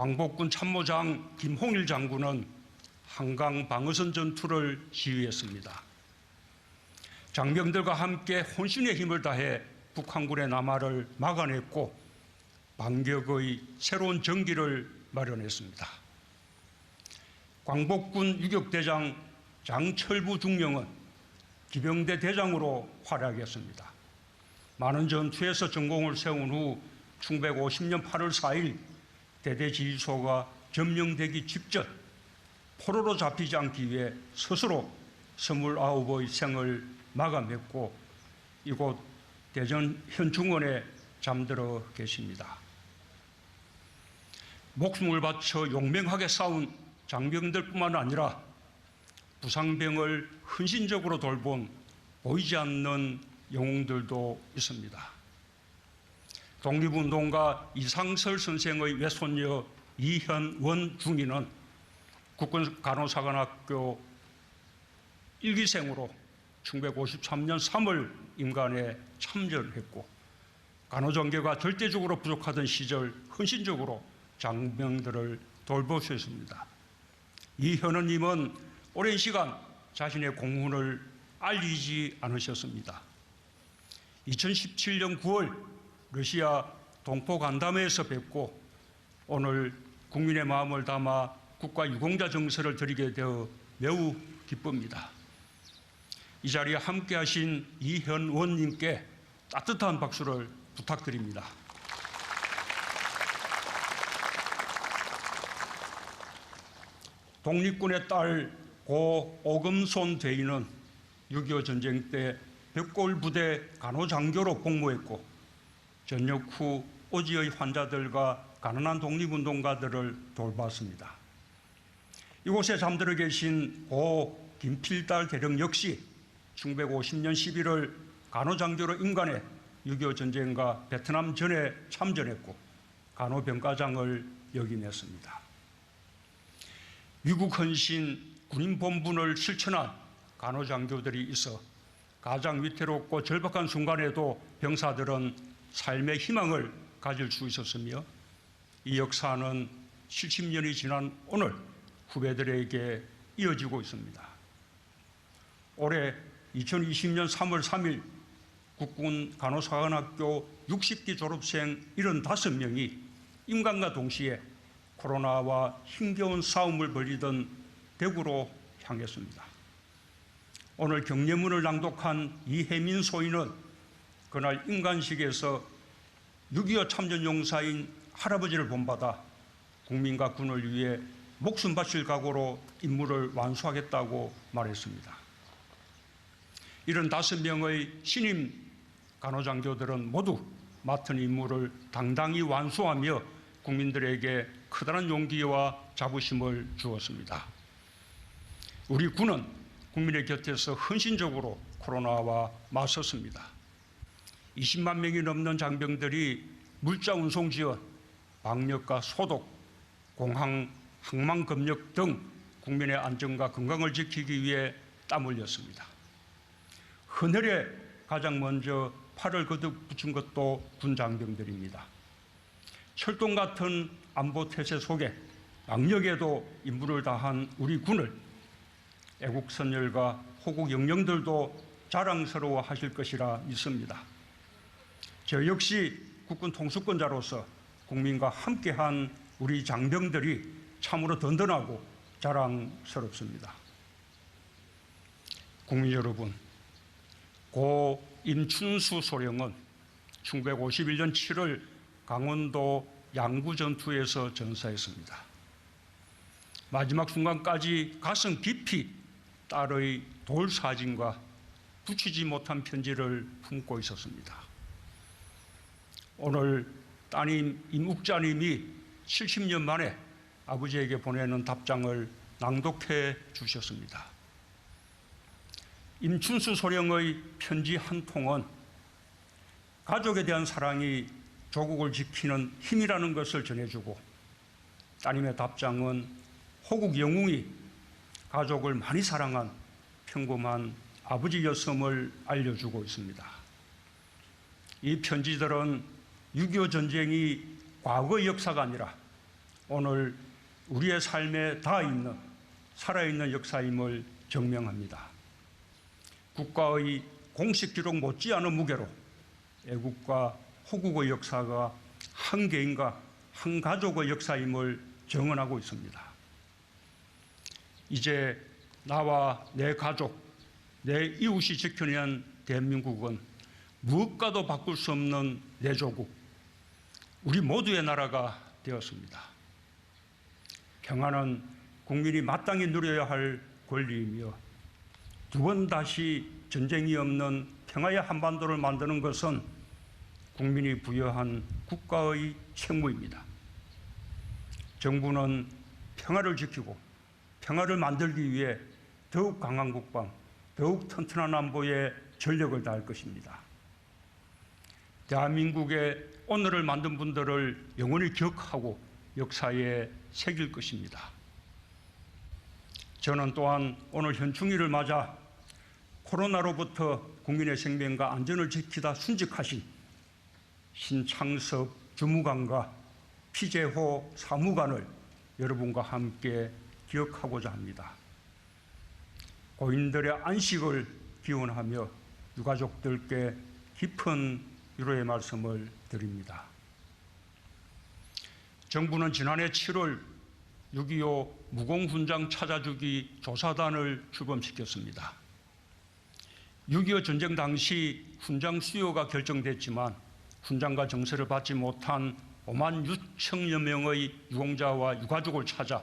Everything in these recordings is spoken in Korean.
광복군 참모장 김홍일 장군은 한강 방어선 전투를 지휘했습니다. 장병들과 함께 혼신의 힘을 다해 북한군의 남하를 막아냈고 반격의 새로운 전기를 마련했습니다. 광복군 유격대장 장철부 중령은 기병대 대장으로 활약했습니다. 많은 전투에서 전공을 세운 후 1950년 8월 4일 대대지휘소가 점령되기 직전 포로로 잡히지 않기 위해 스스로 29의 생을 마감했고 이곳 대전 현충원에 잠들어 계십니다. 목숨을 바쳐 용맹하게 싸운 장병들뿐만 아니라 부상병을 헌신적으로 돌본 보이지 않는 영웅들도 있습니다. 독립운동가 이상설 선생의 외손녀 이현원 중위는 국군 간호사관학교 1기생으로 1953년 3월 임관에 참전했고 간호전개가 절대적으로 부족하던 시절 헌신적으로 장병들을 돌보셨습니다. 이현원님은 오랜 시간 자신의 공훈을 알리지 않으셨습니다. 2017년 9월 러시아 동포 간담회에서 뵙고 오늘 국민의 마음을 담아 국가 유공자 정서를 드리게 되어 매우 기쁩니다. 이 자리에 함께하신 이현원님께 따뜻한 박수를 부탁드립니다. 독립군의 딸 고 오금손 대인은 6.25 전쟁 때 벽골 부대 간호장교로 복무했고 전역 후 오지의 환자들과 가난한 독립운동가들을 돌봤습니다. 이곳에 잠들어 계신 고 김필달 대령 역시 1950년 11월 간호장교로 임관해 6.25 전쟁과 베트남 전에 참전했고 간호병과장을 역임했습니다. 위국 헌신 군인 본분을 실천한 간호장교들이 있어 가장 위태롭고 절박한 순간에도 병사들은 삶의 희망을 가질 수 있었으며 이 역사는 70년이 지난 오늘 후배들에게 이어지고 있습니다. 올해 2020년 3월 3일 국군 간호사관학교 60기 졸업생 75명이 임관과 동시에 코로나와 힘겨운 싸움을 벌이던 대구로 향했습니다. 오늘 경례문을 낭독한 이혜민 소인은 그날 임관식에서 6.25 참전용사인 할아버지를 본받아 국민과 군을 위해 목숨 바칠 각오로 임무를 완수하겠다고 말했습니다. 75명의 신임 간호장교들은 모두 맡은 임무를 당당히 완수하며 국민들에게 커다란 용기와 자부심을 주었습니다. 우리 군은 국민의 곁에서 헌신적으로 코로나와 맞섰습니다. 20만 명이 넘는 장병들이 물자 운송 지원, 방역과 소독, 공항, 항만 검역 등 국민의 안전과 건강을 지키기 위해 땀 흘렸습니다. 헌혈에 가장 먼저 팔을 거듭 붙인 것도 군 장병들입니다. 철동 같은 안보 태세 속에 악력에도 임무를 다한 우리 군을 애국 선열과 호국 영령들도 자랑스러워 하실 것이라 믿습니다. 저 역시 국군 통수권자로서 국민과 함께한 우리 장병들이 참으로 든든하고 자랑스럽습니다. 국민 여러분, 고 임춘수 소령은 1951년 7월 강원도 양구 전투에서 전사했습니다. 마지막 순간까지 가슴 깊이 딸의 돌 사진과 붙이지 못한 편지를 품고 있었습니다. 오늘 따님 임욱자님이 70년 만에 아버지에게 보내는 답장을 낭독해 주셨습니다. 임춘수 소령의 편지 한 통은 가족에 대한 사랑이 조국을 지키는 힘이라는 것을 전해주고 따님의 답장은 호국 영웅이 가족을 많이 사랑한 평범한 아버지였음을 알려주고 있습니다. 이 편지들은 6.25 전쟁이 과거의 역사가 아니라 오늘 우리의 삶에 닿아있는 살아있는 역사임을 증명합니다. 국가의 공식 기록 못지않은 무게로 애국과 호국의 역사가 한 개인과 한 가족의 역사임을 증언하고 있습니다. 이제 나와 내 가족, 내 이웃이 지켜낸 대한민국은 무엇과도 바꿀 수 없는 내 조국, 우리 모두의 나라가 되었습니다. 평화는 국민이 마땅히 누려야 할 권리이며 두 번 다시 전쟁이 없는 평화의 한반도를 만드는 것은 국민이 부여한 국가의 책무입니다. 정부는 평화를 지키고 평화를 만들기 위해 더욱 강한 국방, 더욱 튼튼한 안보에 전력을 다할 것입니다. 대한민국의 오늘을 만든 분들을 영원히 기억하고 역사에 새길 것입니다. 저는 또한 오늘 현충일을 맞아 코로나로부터 국민의 생명과 안전을 지키다 순직하신 신창섭 주무관과 피재호 사무관을 여러분과 함께 기억하고자 합니다. 고인들의 안식을 기원하며 유가족들께 깊은 위로의 말씀을 드립니다. 정부는 지난해 7월 6.25 무공훈장 찾아주기 조사단을 출범시켰습니다. 6.25 전쟁 당시 훈장 수요가 결정됐지만 훈장과 정서를 받지 못한 5만 6천여 명의 유공자와 유가족을 찾아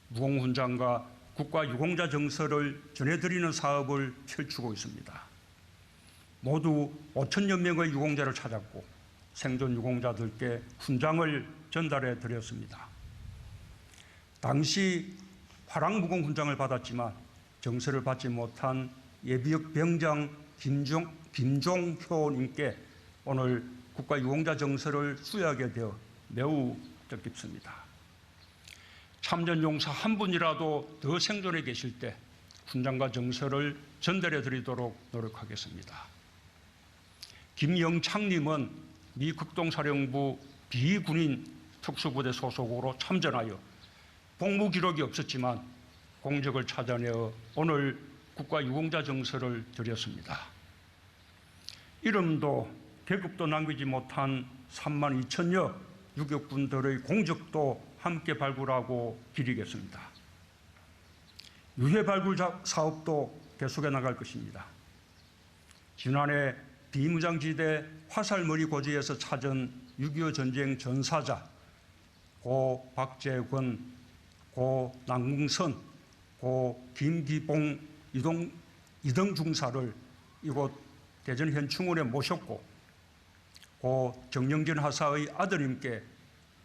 무공훈장과 국가 유공자 정서를 전해드리는 사업을 펼치고 있습니다. 모두 5천여 명의 유공자를 찾았고 생존 유공자들께 훈장을 전달해 드렸습니다. 당시 화랑무공훈장을 받았지만 정서를 받지 못한 예비역 병장 김종효님께 오늘 국가유공자 정서를 수여하게 되어 매우 뜻깊습니다. 참전용사 한 분이라도 더 생존해 계실 때 훈장과 정서를 전달해 드리도록 노력하겠습니다. 김영창님은 미 극동사령부 비군인 특수부대 소속으로 참전하여 복무 기록이 없었지만 공적을 찾아내어 오늘 국가유공자 정서를 드렸습니다. 이름도 계급도 남기지 못한 3만 2천여 유격분들의 공적도 함께 발굴하고 기리겠습니다. 유해 발굴 사업도 계속해 나갈 것입니다. 지난해 비무장지대 화살머리 고지에서 찾은 6.25 전쟁 전사자 고 박재권, 고 남궁선, 고 김기봉 이등 중사를 이곳 대전 현충원에 모셨고 고 정영진 하사의 아드님께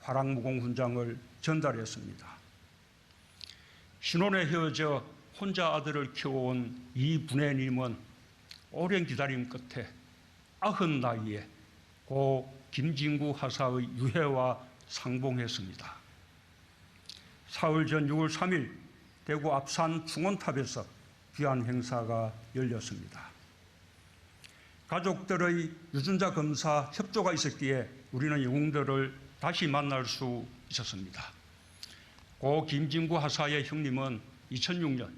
화랑무공훈장을 전달했습니다. 신혼에 헤어져 혼자 아들을 키워온 이분혜님은 오랜 기다림 끝에 90 나이에 고 김진구 하사의 유해와 상봉했습니다. 사흘 전 6월 3일 대구 앞산 충원탑에서 귀한 행사가 열렸습니다. 가족들의 유전자 검사 협조가 있었기에 우리는 영웅들을 다시 만날 수 있었습니다. 고 김진구 하사의 형님은 2006년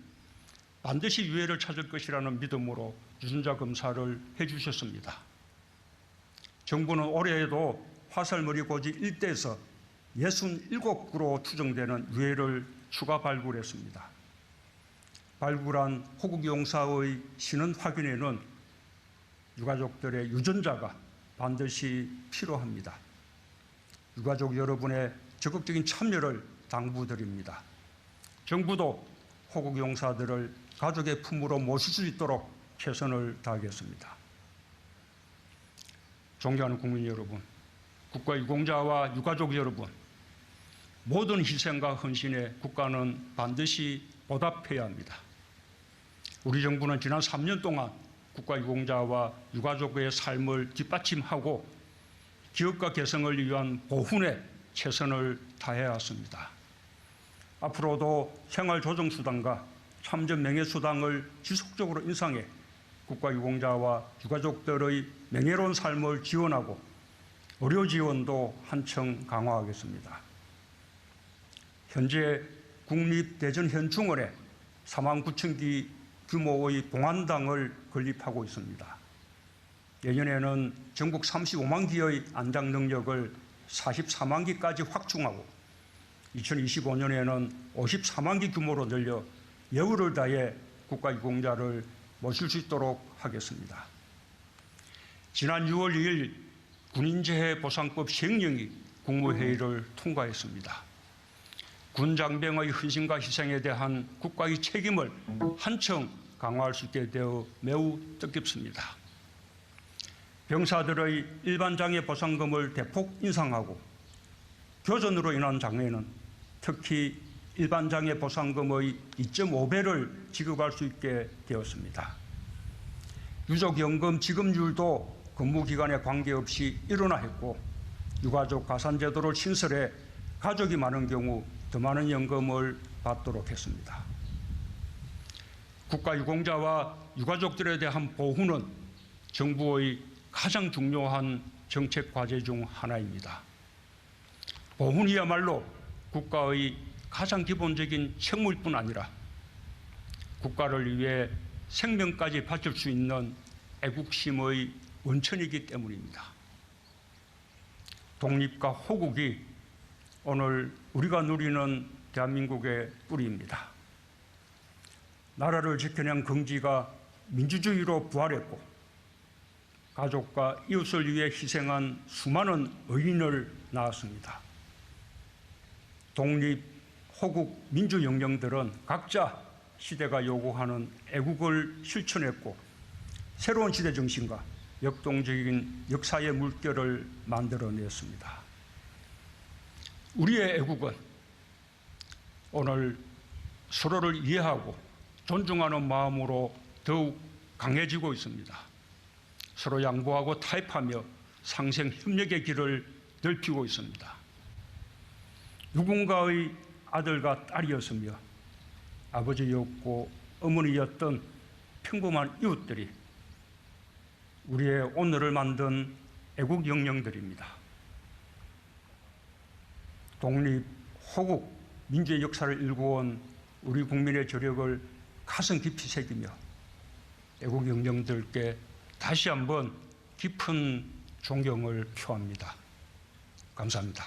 반드시 유해를 찾을 것이라는 믿음으로 유전자 검사를 해주셨습니다. 정부는 올해에도 화살머리 고지 일대에서 67구로 추정되는 유해를 추가 발굴했습니다. 발굴한 호국용사의 신원 확인에는 유가족들의 유전자가 반드시 필요합니다. 유가족 여러분의 적극적인 참여를 당부드립니다. 정부도 호국용사들을 가족의 품으로 모실 수 있도록 최선을 다하겠습니다. 존경하는 국민 여러분, 국가유공자와 유가족 여러분, 모든 희생과 헌신에 국가는 반드시 보답해야 합니다. 우리 정부는 지난 3년 동안 국가유공자와 유가족의 삶을 뒷받침하고 기업과 개성을 위한 보훈에 최선을 다해 왔습니다. 앞으로도 생활조정수당과 참전명예수당을 지속적으로 인상해 국가유공자와 유가족들의 명예로운 삶을 지원하고 의료 지원도 한층 강화하겠습니다. 현재 국립대전현충원에 49,000기 규모의 봉안당을 건립하고 있습니다. 내년에는 전국 35만 기의 안장 능력을 44만 기까지 확충하고 2025년에는 54만 기 규모로 늘려 여울을 다해 국가유공자를 모실 수 있도록 하겠습니다. 지난 6월 2일 군인재해보상법 시행령이 국무회의를 통과했습니다. 군장병의 헌신과 희생에 대한 국가의 책임을 한층 강화할 수 있게 되어 매우 뜻깊습니다. 병사들의 일반 장애 보상금을 대폭 인상하고 교전으로 인한 장애는 특히 일반 장애 보상금의 2.5배를 지급할 수 있게 되었습니다. 유족연금 지급률도 근무기간에 관계없이 일원화했고 유가족 가산제도를 신설해 가족이 많은 경우 더 많은 연금을 받도록 했습니다. 국가유공자와 유가족들에 대한 보호는 정부의 가장 중요한 정책 과제 중 하나입니다. 보훈이야말로 국가의 가장 기본적인 책무일 뿐 아니라 국가를 위해 생명까지 바칠 수 있는 애국심의 원천이기 때문입니다. 독립과 호국이 오늘 우리가 누리는 대한민국의 뿌리입니다. 나라를 지켜낸 긍지가 민주주의로 부활했고 가족과 이웃을 위해 희생한 수많은 의인을 낳았습니다. 독립, 호국, 민주 영령들은 각자 시대가 요구하는 애국을 실천했고 새로운 시대 정신과 역동적인 역사의 물결을 만들어냈습니다. 우리의 애국은 오늘 서로를 이해하고 존중하는 마음으로 더욱 강해지고 있습니다. 서로 양보하고 타협하며 상생 협력의 길을 넓히고 있습니다. 누군가의 아들과 딸이었으며 아버지였고 어머니였던 평범한 이웃들이 우리의 오늘을 만든 애국 영령들입니다. 독립, 호국, 민주의 역사를 일구어온 우리 국민의 저력을 가슴 깊이 새기며 애국 영령들께 다시 한번 깊은 존경을 표합니다. 감사합니다.